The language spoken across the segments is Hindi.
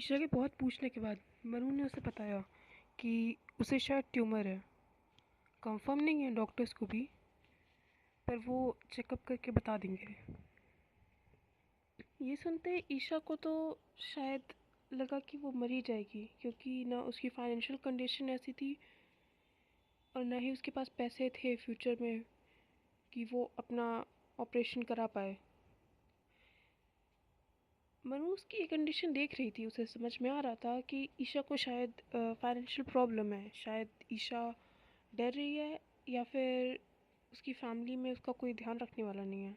ईशा के बहुत पूछने के बाद मनु ने उसे बताया कि उसे शायद ट्यूमर है। कंफर्म नहीं है डॉक्टर्स को भी, पर वो चेकअप करके बता देंगे। ये सुनते ईशा को तो शायद लगा कि वो मर ही जाएगी, क्योंकि ना उसकी फाइनेंशियल कंडीशन ऐसी थी और ना ही उसके पास पैसे थे फ्यूचर में कि वो अपना ऑपरेशन करा पाए। मनु उसकी ये कंडीशन देख रही थी, उसे समझ में आ रहा था कि ईशा को शायद फाइनेंशियल प्रॉब्लम है। शायद ईशा डर रही है या फिर उसकी फैमिली में उसका कोई ध्यान रखने वाला नहीं है।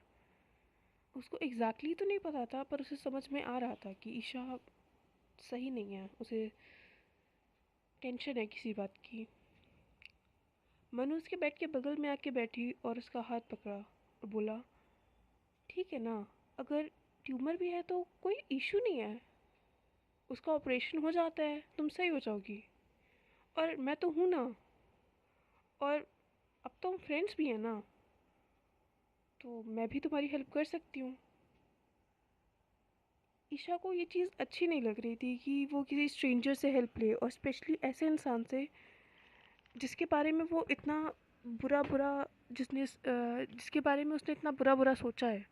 उसको एग्जैक्टली तो नहीं पता था, पर उसे समझ में आ रहा था कि ईशा सही नहीं है, उसे टेंशन है किसी बात की। मनु उसके बेड के बगल में आके बैठी और उसका हाथ पकड़ा और बोला, ठीक है ना, अगर ट्यूमर भी है तो कोई इशू नहीं है, उसका ऑपरेशन हो जाता है, तुम सही हो जाओगी। और मैं तो हूँ ना, और अब तो हम फ्रेंड्स भी हैं ना, तो मैं भी तुम्हारी हेल्प कर सकती हूँ। ईशा को ये चीज़ अच्छी नहीं लग रही थी कि वो किसी स्ट्रेंजर से हेल्प ले, और स्पेशली ऐसे इंसान से जिसके बारे में वो इतना बुरा बुरा जिसके बारे में उसने इतना बुरा बुरा सोचा है।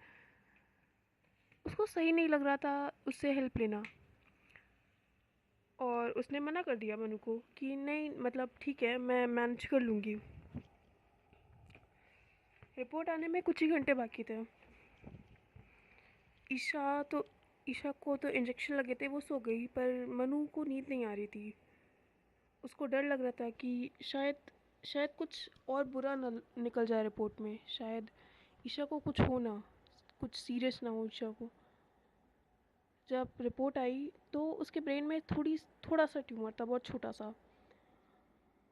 उसको सही नहीं लग रहा था उससे हेल्प लेना, और उसने मना कर दिया मनु को कि नहीं, मतलब ठीक है, मैं मैनेज कर लूँगी। रिपोर्ट आने में कुछ ही घंटे बाकी थे। ईशा तो ईशा को तो इंजेक्शन लगे थे, वो सो गई, पर मनु को नींद नहीं आ रही थी। उसको डर लग रहा था कि शायद शायद कुछ और बुरा न निकल जाए रिपोर्ट में। शायद ईशा को कुछ हो ना, कुछ सीरियस ना हो ईशा को। जब रिपोर्ट आई तो उसके ब्रेन में थोड़ा सा ट्यूमर था, बहुत छोटा सा।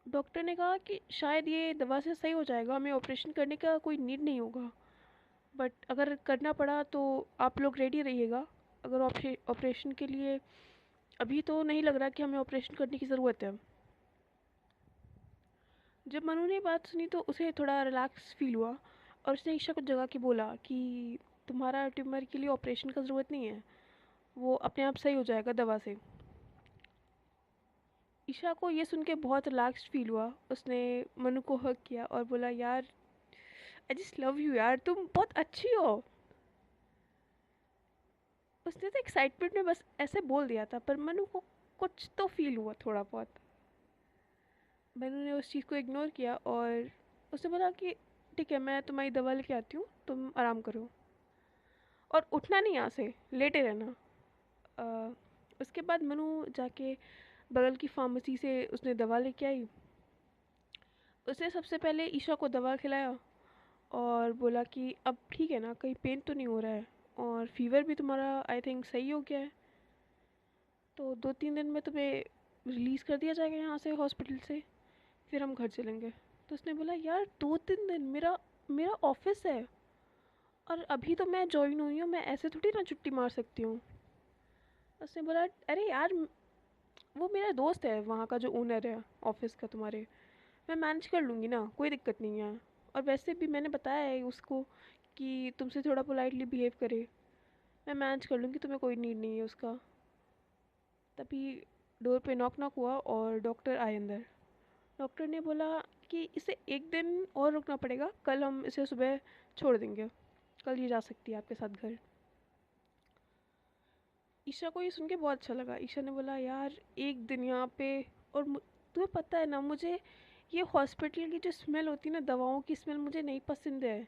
डॉक्टर ने कहा कि शायद ये दवा से सही हो जाएगा, हमें ऑपरेशन करने का कोई नीड नहीं होगा, बट अगर करना पड़ा तो आप लोग रेडी रहिएगा। अगर ऑपरेशन के लिए अभी तो नहीं लग रहा कि हमें ऑपरेशन करने की ज़रूरत है। जब मनु ने बात सुनी तो उसे थोड़ा रिलैक्स फील हुआ, और उसने ईशा को जगा के बोला कि तुम्हारा ट्यूमर के लिए ऑपरेशन का ज़रूरत नहीं है, वो अपने आप सही हो जाएगा दवा से। ईशा को ये सुन के बहुत रिलैक्स्ड फील हुआ। उसने मनु को हग किया और बोला, यार आई जस्ट लव यू यार, तुम बहुत अच्छी हो। उसने तो एक्साइटमेंट में बस ऐसे बोल दिया था, पर मनु को कुछ तो फील हुआ थोड़ा बहुत। मनु ने उस चीज़ को इग्नोर किया और उसने बोला कि ठीक है, मैं तुम्हारी दवा लेके आती हूँ, तुम आराम करो और उठना नहीं यहाँ से, लेटे रहना। अ, उसके बाद मनु जाके बगल की फार्मेसी से उसने दवा लेके आई। उसने सबसे पहले ईशा को दवा खिलाया और बोला कि अब ठीक है ना, कहीं पेन तो नहीं हो रहा है, और फीवर भी तुम्हारा आई थिंक सही हो गया है, तो 2-3 दिन में तुम्हें रिलीज़ कर दिया जाएगा यहाँ से हॉस्पिटल से, फिर हम घर चलेंगे। तो उसने बोला, यार 2-3 दिन, मेरा मेरा ऑफिस है, और अभी तो मैं जॉइन हुई हूँ, मैं ऐसे थोड़ी ना छुट्टी मार सकती हूँ। उसने बोला, अरे यार, वो मेरा दोस्त है वहाँ का जो ओनर है ऑफिस का तुम्हारे, मैं मैनेज कर लूँगी ना, कोई दिक्कत नहीं है। और वैसे भी मैंने बताया है उसको कि तुमसे थोड़ा पोलाइटली बिहेव करे, मैं मैनेज कर लूँगी, तुम्हें कोई नीड नहीं है उसका। तभी डोर पे नॉक नॉक हुआ और डॉक्टर आए अंदर। डॉक्टर ने बोला कि इसे एक दिन और रुकना पड़ेगा, कल हम इसे सुबह छोड़ देंगे, कल ये जा सकती है आपके साथ घर। ईशा को ये सुन के बहुत अच्छा लगा। ईशा ने बोला, यार एक दिन यहाँ पे, और तुम्हें पता है ना, मुझे ये हॉस्पिटल की जो स्मेल होती है ना, दवाओं की स्मेल मुझे नहीं पसंद है।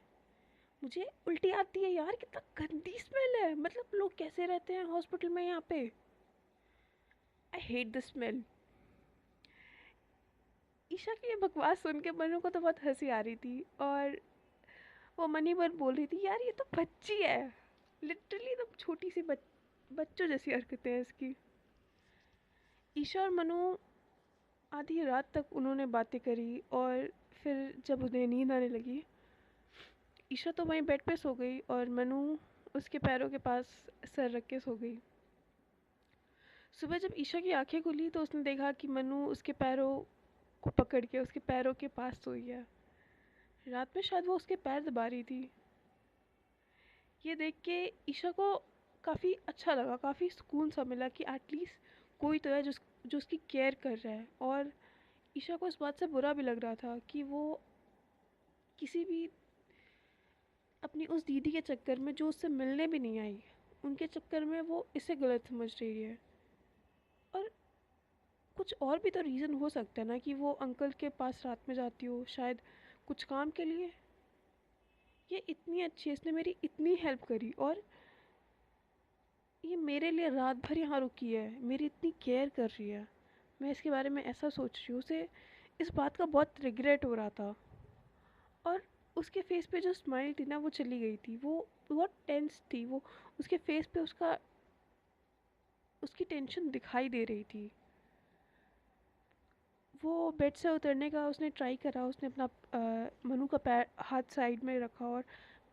मुझे उल्टी आती है यार, कितना गंदी स्मेल है, मतलब लोग कैसे रहते हैं हॉस्पिटल में यहाँ पे। I hate the smell. Isha की ये बकवास सुन के मनु को तो बहुत हंसी आ रही थी, और वो मनी पर बोल रही थी, यार ये तो बच्ची है, लिटरली एकदम छोटी सी बच्चों जैसी हरकतें हैं इसकी। ईशा और मनु आधी रात तक उन्होंने बातें करी, और फिर जब उन्हें नींद आने लगी, ईशा तो वहीं बेड पे सो गई और मनु उसके पैरों के पास सर रख के सो गई। सुबह जब ईशा की आंखें खुली तो उसने देखा कि मनु उसके पैरों को पकड़ के उसके पैरों के पास सोई है। रात में शायद वो उसके पैर दबा रही थी। ये देख के ईशा को काफ़ी अच्छा लगा, काफ़ी सुकून सा मिला कि एटलीस्ट कोई तो है जो उसकी केयर कर रहा है। और ईशा को इस बात से बुरा भी लग रहा था कि वो किसी भी अपनी उस दीदी के चक्कर में जो उससे मिलने भी नहीं आई, उनके चक्कर में वो इसे गलत समझ रही है। और कुछ और भी तो रीज़न हो सकता है ना कि वो अंकल के पास रात में जाती हो, शायद कुछ काम के लिए। ये इतनी अच्छी है, इसने मेरी इतनी हेल्प करी, और ये मेरे लिए रात भर यहाँ रुकी है, मेरी इतनी केयर कर रही है। मैं इसके बारे में ऐसा सोच रही हूँ, उसे इस बात का बहुत रिग्रेट हो रहा था। और उसके फेस पे जो स्माइल थी ना, वो चली गई थी। वो बहुत टेंस थी, वो उसके फेस पे उसका उसकी टेंशन दिखाई दे रही थी। वो बेड से उतरने का उसने ट्राई करा, उसने अपना मनु का पैर हाथ साइड में रखा और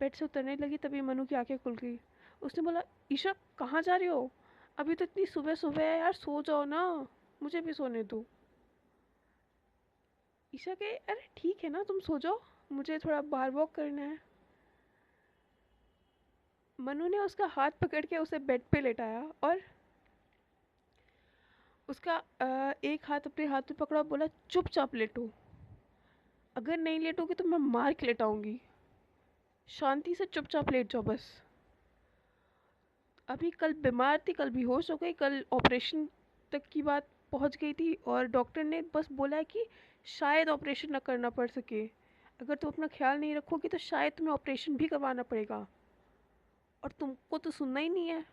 बेड से उतरने लगी, तभी मनु की आंखें खुल गई। उसने बोला, ईशा कहाँ जा रही हो? अभी तो इतनी सुबह सुबह है यार, सो जाओ ना, मुझे भी सोने दो। ईशा के, अरे ठीक है ना, तुम सो जाओ, मुझे थोड़ा बाहर वॉक करना है। मनु ने उसका हाथ पकड़ के उसे बेड पे लेटाया और उसका एक हाथ अपने हाथ में पकड़ा और बोला, चुपचाप लेटो, अगर नहीं लेटोगे तो मैं मार के लेटाऊंगी, शांति से चुपचाप लेट जाओ बस। अभी कल बीमार थी, कल बेहोश हो गई, कल ऑपरेशन तक की बात पहुंच गई थी, और डॉक्टर ने बस बोला है कि शायद ऑपरेशन न करना पड़ सके। अगर तुम अपना ख्याल नहीं रखोगी तो शायद तुम्हें ऑपरेशन भी करवाना पड़ेगा, और तुमको तो सुनना ही नहीं है।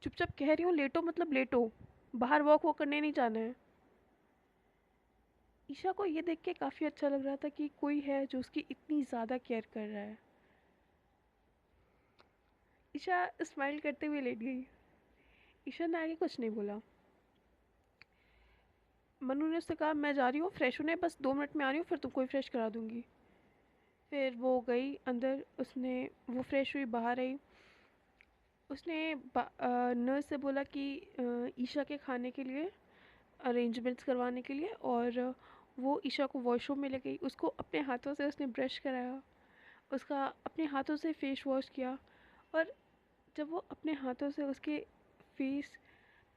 चुपचाप कह रही हूँ, लेटो मतलब लेटो, बाहर वॉक वॉक करने नहीं जाना है। ईशा को ये देख के काफ़ी अच्छा लग रहा था कि कोई है जो उसकी इतनी ज़्यादा केयर कर रहा है। ईशा स्माइल करते हुए लेट गई। ईशा ने आगे कुछ नहीं बोला। मनु ने उससे कहा, मैं जा रही हूँ फ्रेश होने, बस 2 मिनट में आ रही हूँ, फिर तुमको ही फ्रेश करा दूँगी। फिर वो गई अंदर, उसने वो फ्रेश हुई, बाहर आई। उसने नर्स से बोला कि ईशा के खाने के लिए अरेंजमेंट्स करवाने के लिए, और वो ईशा को वॉशरूम में ले गई। उसको अपने हाथों से उसने ब्रश कराया, उसका अपने हाथों से फेस वॉश किया। और जब वो अपने हाथों से उसके फेस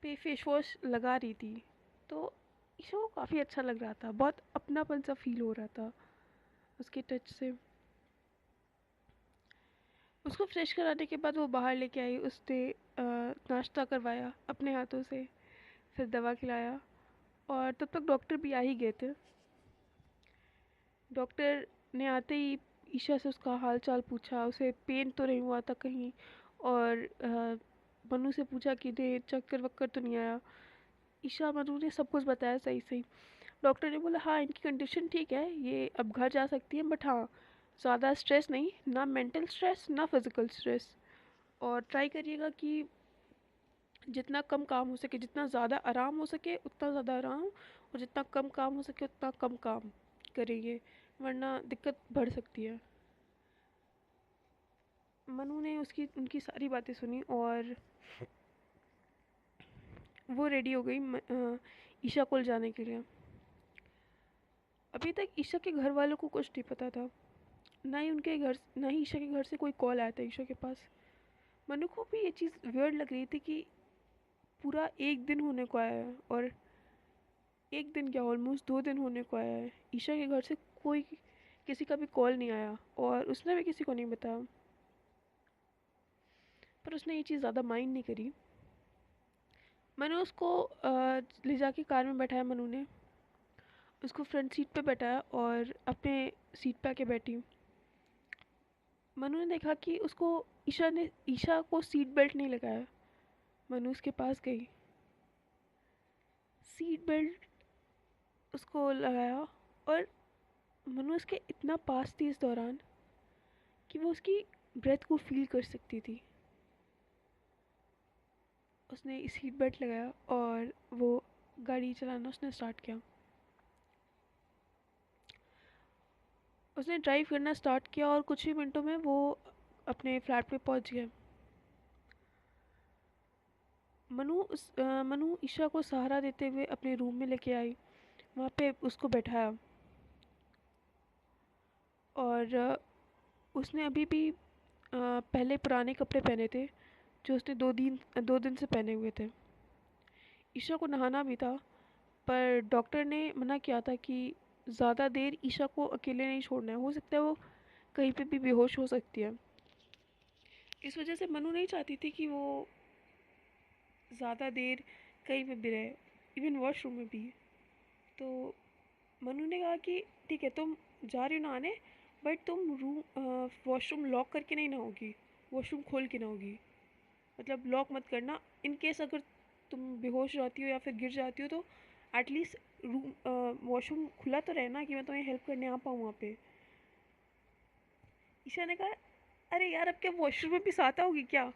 पे फेस वॉश लगा रही थी, तो ईशा को काफ़ी अच्छा लग रहा था, बहुत अपनापन सा फील हो रहा था उसके टच से। उसको फ्रेश कराने के बाद वो बाहर लेके आई, उसने नाश्ता करवाया अपने हाथों से, फिर दवा खिलाया, और तब तक डॉक्टर भी आ ही गए थे। डॉक्टर ने आते ही ईशा से उसका हाल चाल पूछा, उसे पेन तो नहीं हुआ था कहीं, और मनु से पूछा कि दे चक्कर वक्कर तो नहीं आया। ईशा मनु ने सब कुछ बताया सही सही। डॉक्टर ने बोला, हाँ इनकी कंडीशन ठीक है, ये अब घर जा सकती है, बट हाँ ज़्यादा स्ट्रेस नहीं, ना मेंटल स्ट्रेस ना फिज़िकल स्ट्रेस, और ट्राई करिएगा कि जितना कम काम हो सके, जितना ज़्यादा आराम हो सके उतना ज़्यादा आराम, और जितना कम काम हो सके उतना कम काम करेंगे, वरना दिक्कत बढ़ सकती है। मनु ने उसकी उनकी सारी बातें सुनी, और वो रेडी हो गई ईशा कोल जाने के लिए। अभी तक ईशा के घर वालों को कुछ नहीं पता था, ना ही ईशा के घर से कोई कॉल आया था ईशा के पास। मनु को भी ये चीज़ वियर्ड लग रही थी कि पूरा एक दिन होने को आया है, और एक दिन क्या, ऑलमोस्ट 2 दिन होने को आया है, ईशा के घर से कोई किसी का भी कॉल नहीं आया, और उसने भी किसी को नहीं बताया। पर उसने ये चीज़ ज़्यादा माइंड नहीं करी। मैंने उसको ले जाके कार में बैठाया, मनु ने उसको फ्रंट सीट पे बैठाया और अपने सीट पे आके बैठी। मनु ने देखा कि उसको ईशा को सीट बेल्ट नहीं लगाया। मनु उसके पास गई, सीट बेल्ट उसको लगाया, और मनु उसके इतना पास थी इस दौरान कि वो उसकी ब्रेथ को फील कर सकती थी। उसने सीट बेल्ट लगाया और वो गाड़ी चलाना उसने स्टार्ट किया। उसने ड्राइव करना स्टार्ट किया और कुछ ही मिनटों में वो अपने फ्लैट पे पहुंच गया। मनु ईशा को सहारा देते हुए अपने रूम में लेके आई, वहाँ पे उसको बैठाया, और उसने अभी भी पहले पुराने कपड़े पहने थे जो उसने 2 दिन से पहने हुए थे। ईशा को नहाना भी था, पर डॉक्टर ने मना किया था कि ज़्यादा देर ईशा को अकेले नहीं छोड़ना है, हो सकता है वो कहीं पे भी बेहोश हो सकती है। इस वजह से मनु नहीं चाहती थी कि वो ज़्यादा देर कहीं पे भी रहे, इवन वॉशरूम में भी। तो मनु ने कहा कि ठीक है, तुम जा रही हो नहाने, बट तुम रूम वॉशरूम लॉक करके नहीं नहाओगी, वॉशरूम खोल के नहाओगी। मतलब लॉक मत करना, इन केस अगर तुम बेहोश जाती हो या फिर गिर जाती हो तो एटलीस्ट रूम वॉशरूम खुला तो रहे ना, कि मैं तुम्हें हेल्प करने आ पाऊँ वहाँ पे। ईशा ने कहा, अरे यार अब क्या वॉशरूम में भी साथ आओगी क्या?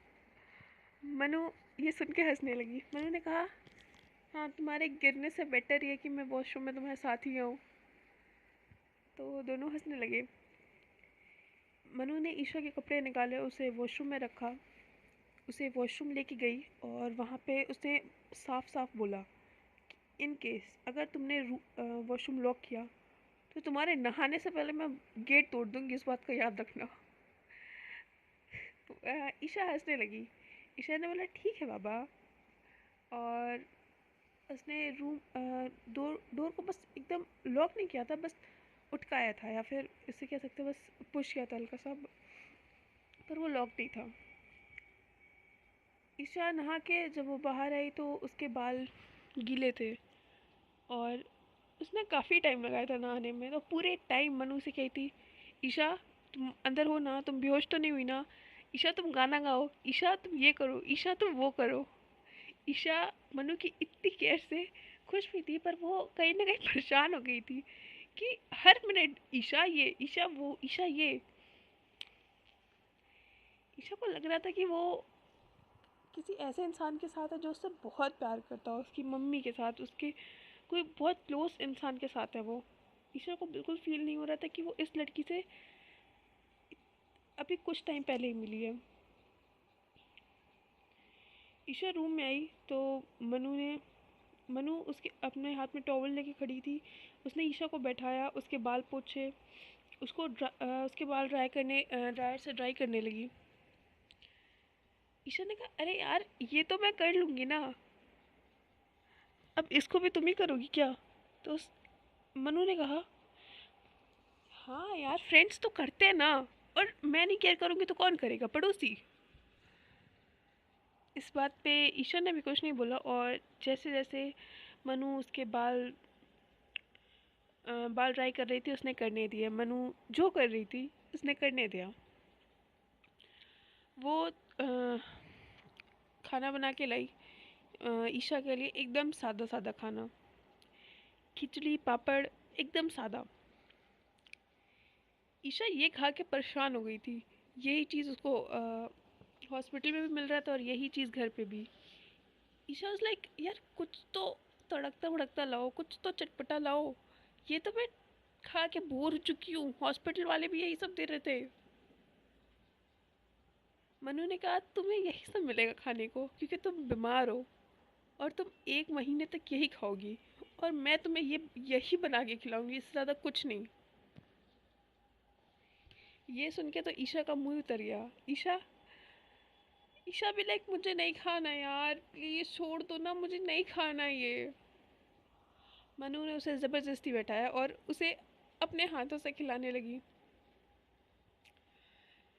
मनु ये सुन के हंसने लगी। मनु ने कहा, हाँ तुम्हारे गिरने से बेटर ये कि मैं वॉशरूम में तुम्हारे साथ ही आऊँ। तो दोनों हंसने लगे। मनु ने ईशा के कपड़े निकाले, उसे वॉशरूम में रखा, उसे वॉशरूम लेके गई और वहाँ पे उसने साफ साफ बोला, इन केस अगर तुमने वॉशरूम लॉक किया तो तुम्हारे नहाने से पहले मैं गेट तोड़ दूंगी, इस बात का याद रखना। तो ईशा हंसने लगी। ईशा ने बोला ठीक है बाबा, और उसने डोर डोर को बस एकदम लॉक नहीं किया था, बस उटकाया था, या फिर इसे कह सकते हैं बस पुश किया था हल्का सा, पर वो लॉक नहीं था। ईशा नहा के जब वो बाहर आई तो उसके बाल गीले थे, और उसने काफ़ी टाइम लगाया था नहाने में। तो पूरे टाइम मनु से कही थी, ईशा तुम अंदर हो ना, तुम बेहोश तो नहीं हुई ना, ईशा तुम गाना गाओ, ईशा तुम ये करो, ईशा तुम वो करो। ईशा मनु की इतनी केयर से खुश भी थी, पर वो कहीं ना कहीं परेशान हो गई थी कि हर मिनट ईशा ये, ईशा वो, ईशा ये। ईशा को लग रहा था कि वो किसी ऐसे इंसान के साथ है जो उससे बहुत प्यार करता हो, उसकी मम्मी के साथ, उसके कोई बहुत क्लोज इंसान के साथ है वो। ईशा को बिल्कुल फील नहीं हो रहा था कि वो इस लड़की से अभी कुछ टाइम पहले ही मिली है। ईशा रूम में आई तो मनु उसके अपने हाथ में टॉवल लेके खड़ी थी। उसने ईशा को बैठाया, उसके बाल पोछे, उसके बाल ड्रायर से ड्राई करने लगी। ईशा ने कहा, अरे यार ये तो मैं कर लूँगी ना, अब इसको भी तुम ही करोगी क्या? तो मनु ने कहा, हाँ यार फ्रेंड्स तो करते हैं ना, और मैं नहीं केयर करूँगी तो कौन करेगा, पड़ोसी। इस बात पे ईशा ने भी कुछ नहीं बोला, और जैसे जैसे मनु उसके बाल ड्राई कर रही थी उसने करने दिए, मनु जो कर रही थी उसने करने दिया। वो खाना बना के लाई ईशा के लिए, एकदम सादा सादा खाना, खिचड़ी पापड़, एकदम सादा। ईशा ये खा के परेशान हो गई थी। यही चीज़ उसको हॉस्पिटल में भी मिल रहा था और यही चीज़ घर पे भी। ईशा वाज लाइक, यार कुछ तो तड़कता भड़कता लाओ, कुछ तो चटपटा लाओ, ये तो मैं खा के बोर हो चुकी हूँ, हॉस्पिटल वाले भी यही सब दे रहे थे। मनु ने कहा, तुम्हें यही सब मिलेगा खाने को क्योंकि तुम बीमार हो, और तुम 1 महीने तक यही खाओगी, और मैं तुम्हें ये यही बना के खिलाऊंगी, इससे ज़्यादा कुछ नहीं। ये सुन के तो ईशा का मुंह उतर गया। ईशा ईशा भी लाइक, मुझे नहीं खाना यार, प्लीज़ छोड़ दो ना, मुझे नहीं खाना ये। मनु ने उसे ज़बरदस्ती बैठाया और उसे अपने हाथों से खिलाने लगी,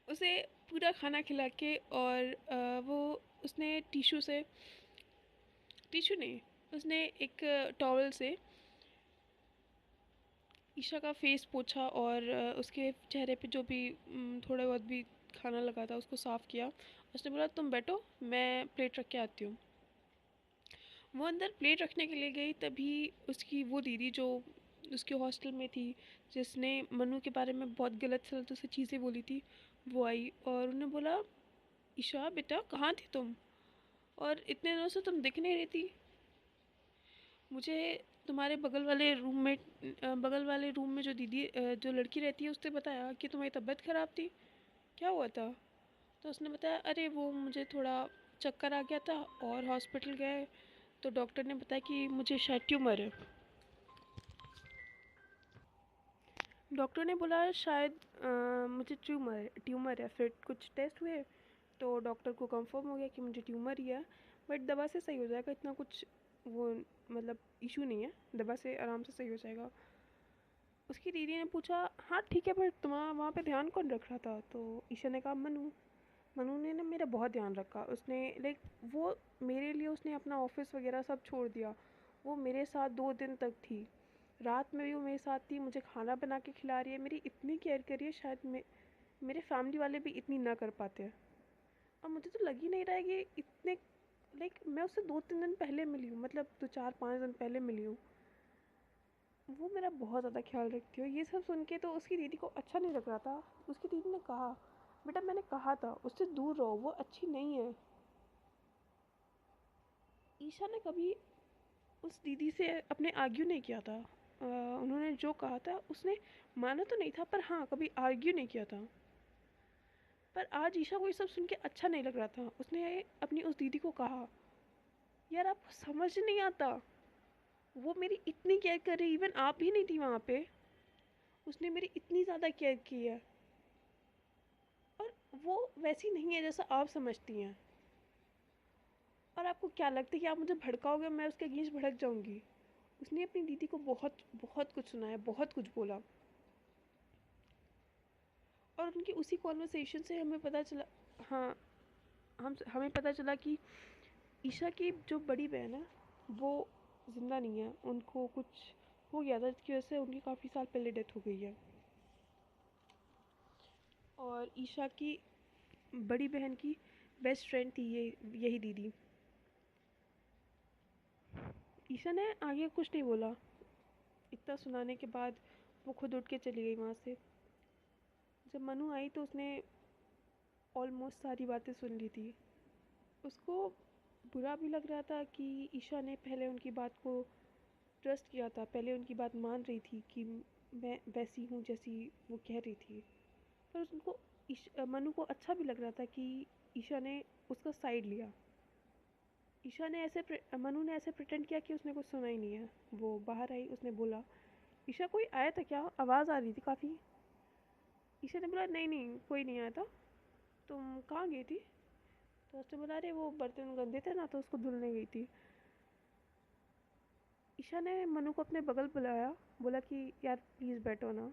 उसे पूरा खाना खिला के, और वो उसने टिशू नहीं, उसने एक टॉवल से ईशा का फेस पोछा, और उसके चेहरे पे जो भी थोड़ा बहुत भी खाना लगा था उसको साफ़ किया। उसने बोला, तुम बैठो, मैं प्लेट रख के आती हूँ। वो अंदर प्लेट रखने के लिए गई, तभी उसकी वो दीदी जो उसके हॉस्टल में थी, जिसने मनु के बारे में बहुत गलत सलत से चीज़ें बोली थी, वो आई और उन्हें बोला, ईशा बेटा कहाँ थी तुम, और इतने दिनों से तुम दिख नहीं रही थी। मुझे तुम्हारे बगल वाले रूम में जो लड़की रहती है उसने बताया कि तुम्हारी तबीयत ख़राब थी, क्या हुआ था? तो उसने बताया, अरे वो मुझे थोड़ा चक्कर आ गया था और हॉस्पिटल गए तो डॉक्टर ने बताया कि मुझे शायद ट्यूमर है। डॉक्टर ने बोला शायद मुझे ट्यूमर है। फिर कुछ टेस्ट हुए तो डॉक्टर को कंफर्म हो गया कि मुझे ट्यूमर ही है, बट दवा से सही हो जाएगा, इतना कुछ वो मतलब इशू नहीं है, दवा से आराम से सही हो जाएगा। उसकी दीदी ने पूछा, हाँ ठीक है, पर तुम्हारा वहाँ पे ध्यान कौन रख रहा था? तो ईशा ने कहा, मनु। मनु ने ना मेरा बहुत ध्यान रखा। उसने लाइक वो मेरे लिए उसने अपना ऑफिस वगैरह सब छोड़ दिया। वो मेरे साथ 2 दिन तक थी। रात में भी वो मेरे साथ थी, मुझे खाना बना के खिला रही है, मेरी इतनी केयर कर रही है, शायद मेरे फैमिली वाले भी इतनी ना कर पाते हैं। और मुझे तो लग ही नहीं रहा है कि इतने लाइक मैं उससे 2-3 दिन पहले मिली हूँ, मतलब 2-4-5 दिन पहले मिली हूँ। वो मेरा बहुत ज़्यादा ख्याल रखती हो। ये सब सुन के तो उसकी दीदी को अच्छा नहीं लग रहा था। उसकी दीदी ने कहा, बेटा मैंने कहा था उससे दूर रहो, वो अच्छी नहीं है। ईशा ने कभी उस दीदी से अपने आर्ग्यू नहीं किया था। उन्होंने जो कहा था उसने माना तो नहीं था, पर हाँ कभी आर्ग्यू नहीं किया था। पर आज ईशा को ये सब सुन के अच्छा नहीं लग रहा था। उसने अपनी उस दीदी को कहा, यार आपको समझ नहीं आता, वो मेरी इतनी केयर कर रही, इवन आप भी नहीं थी वहाँ पे, उसने मेरी इतनी ज़्यादा केयर की है, और वो वैसी नहीं है जैसा आप समझती हैं। और आपको क्या लगता है कि आप मुझे भड़काओगे, मैं उसके अगेंस्ट भड़क जाऊंगी? उसने अपनी दीदी को बहुत बहुत कुछ सुनाया, बहुत कुछ बोला। और उनकी उसी कॉन्वर्सेशन से हमें पता चला, हाँ, हमें पता चला कि ईशा की जो बड़ी बहन है वो ज़िंदा नहीं है। उनको कुछ हो गया था जिसकी वजह से उनकी काफ़ी साल पहले डेथ हो गई है। और ईशा की बड़ी बहन की बेस्ट फ्रेंड थी ये यही दीदी। ईशा ने आगे कुछ नहीं बोला। इतना सुनाने के बाद वो खुद उठ के चली गई वहाँ से। जब मनु आई तो उसने ऑलमोस्ट सारी बातें सुन ली थी। उसको बुरा भी लग रहा था कि ईशा ने पहले उनकी बात को ट्रस्ट किया था, पहले उनकी बात मान रही थी कि मैं वैसी हूँ जैसी वो कह रही थी। पर उनको मनु को अच्छा भी लग रहा था कि ईशा ने उसका साइड लिया। मनु ने ऐसे प्रिटेंड किया कि उसने कुछ सुना ही नहीं है। वो बाहर आई, उसने बोला, ईशा कोई आया था क्या? आवाज़ आ रही थी काफ़ी। ईशा ने बोला, नहीं नहीं कोई नहीं आया था, तुम कहाँ गई थी? तो उसने बोला, अरे वो बर्तन गंदे थे ना, तो उसको धुलने गई थी। ईशा ने मनु को अपने बगल बुलाया, बोला कि यार प्लीज़ बैठो ना।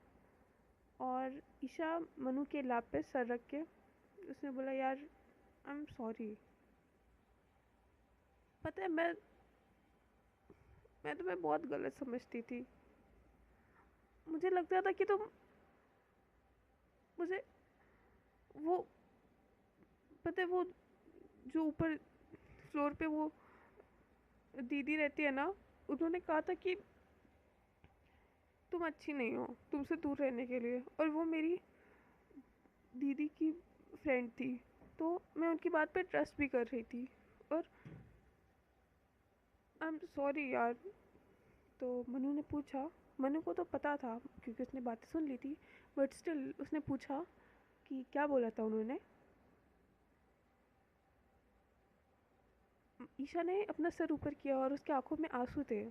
और ईशा मनु के लाप पे सर रख के उसने बोला, यार आई एम सॉरी। पता है मैं तुम्हें बहुत गलत समझती थी। मुझे लगता था कि तुम मुझे वो, पता है वो जो ऊपर फ्लोर पे वो दीदी रहती है ना, उन्होंने कहा था कि तुम अच्छी नहीं हो, तुमसे दूर रहने के लिए। और वो मेरी दीदी की फ्रेंड थी, तो मैं उनकी बात पे ट्रस्ट भी कर रही थी। और आई एम सॉरी यार। तो मनु ने पूछा, मनु को तो पता था क्योंकि उसने बातें सुन ली थी, बट स्टिल उसने पूछा कि क्या बोला था उन्होंने। ईशा ने अपना सर ऊपर किया और उसके आंखों में आंसू थे।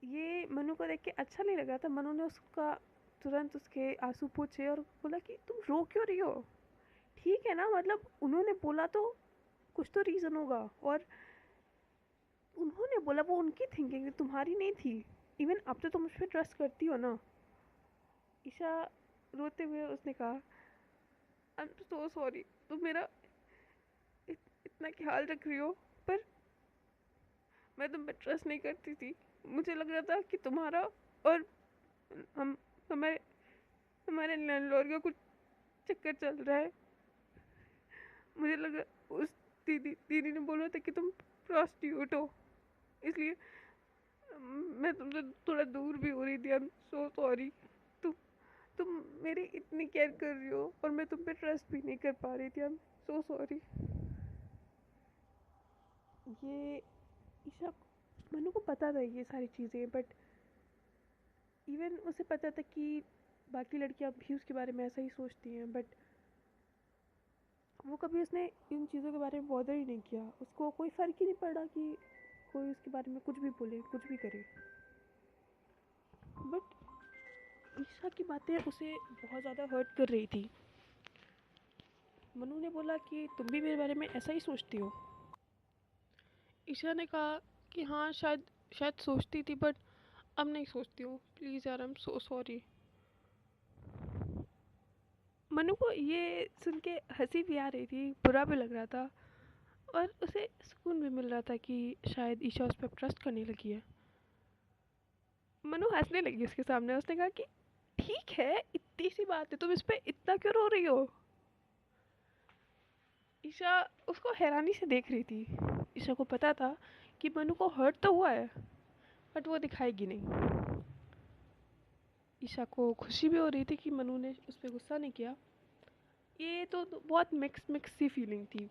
ये मनु को देख के अच्छा नहीं लगा था। मनु ने उसका तुरंत उसके आंसू पोंछे और बोला कि तुम रो क्यों रही हो? ठीक है ना, मतलब उन्होंने बोला तो कुछ तो रीज़न होगा। और उन्होंने बोला, वो उनकी थिंकिंग तुम्हारी नहीं थी। इवन अब तो तुम मुझ पर ट्रस्ट करती हो ना। ईशा रोते हुए उसने कहा, आई एम सो सॉरी, तुम मेरा इतना ख्याल रख रही हो, पर मैं तुम पे ट्रस्ट नहीं करती थी। मुझे लग रहा था कि तुम्हारा और हम हमारे हमारे लैंडलॉर्ड का कुछ चक्कर चल रहा है। मुझे लगा उस दीदी ने बोला था कि तुम प्रॉस्टिट्यूट हो, इसलिए मैं तुमसे थोड़ा दूर भी हो रही थी। I am so sorry. तुम तुम मेरी इतनी केयर कर रही हो और मैं तुम पे ट्रस्ट भी नहीं कर पा रही थी। I am so sorry. ये ईशा, मनु को पता था ये सारी चीज़ें, बट इवन उसे पता था कि बाकी लड़कियां भी उसके बारे में ऐसा ही सोचती हैं, बट वो कभी उसने इन चीज़ों के बारे में बॉदर ही नहीं किया। उसको कोई फ़र्क ही नहीं पड़ा कि कोई उसके बारे में कुछ भी बोले, कुछ भी करे। बट ईशा की बातें उसे बहुत ज़्यादा हर्ट कर रही थी। मनु ने बोला कि तुम भी मेरे बारे में ऐसा ही सोचती हो? ईशा ने कहा कि हाँ शायद शायद सोचती थी बट अब नहीं सोचती हूँ, प्लीज़ यार, I am so sorry. Manu को ये सुन के हंसी भी आ रही थी, बुरा भी लग रहा था, और उसे सुकून भी मिल रहा था कि शायद ईशा उस पर ट्रस्ट करने लगी है। मनु हंसने लगी उसके सामने, उसने कहा कि ठीक है, इतनी सी बात है, तुम इस पे इतना क्यों रो रही हो। ईशा उसको हैरानी से देख रही थी। ईशा को पता था कि मनु को हर्ट तो हुआ है बट वो दिखाएगी नहीं। ईशा को खुशी भी हो रही थी कि मनु ने उस पर गुस्सा नहीं किया। ये तो बहुत मिक्स मिक्स सी फीलिंग थी।